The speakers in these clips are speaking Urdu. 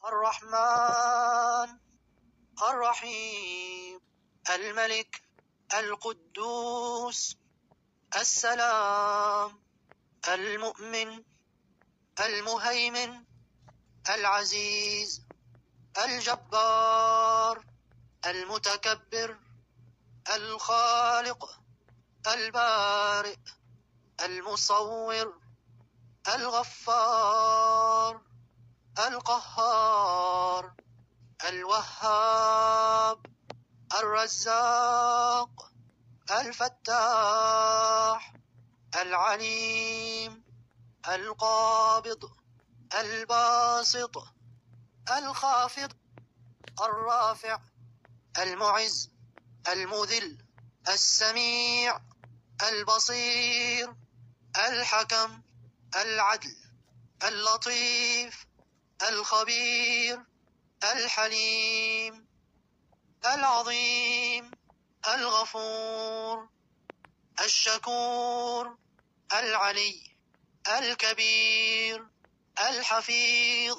الرحمن الرحيم الملك القدوس السلام المؤمن المهيمن العزيز الجبار المتكبر الخالق البارئ المصور الغفار القهار الوهاب الرزاق الفتاح العليم القابض الباسط الخافض الرافع المعز المذل السميع البصير الحكم العدل اللطيف الخبير الحليم العظيم الغفور الشكور العلي الكبير الحفيظ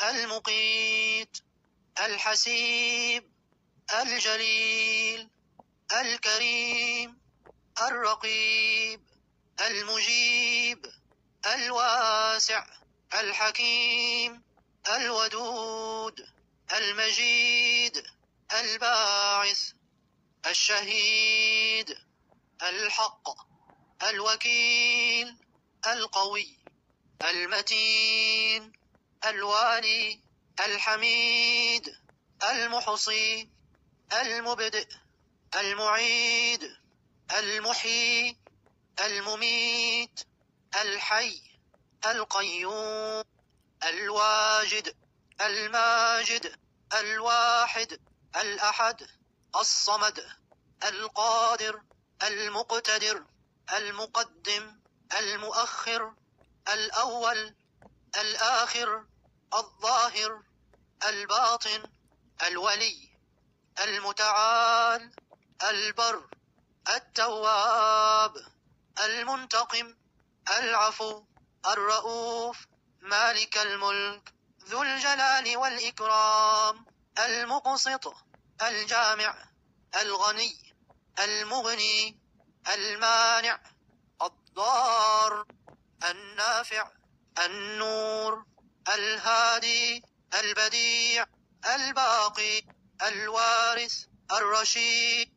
المقيت الحسيب الجليل الكريم الرقيب المجيب الواسع الحكيم الودود المجيد الباعث الشهيد الحق الوكيل القوي المتين الوالي الحميد المحصي المبدئ المعيد المحيي المميت الحي القيوم الواجد الماجد الواحد الأحد الصمد القادر المقتدر المقدم المؤخر الأول الآخر الظاهر الباطن الولي المتعال البر التواب المنتقم العفو الرؤوف مالك الملك ذو الجلال والإكرام المقسط الجامع الغني المغني المانع الضار النافع النور الهادي البديع الباقي الوارث الرشيد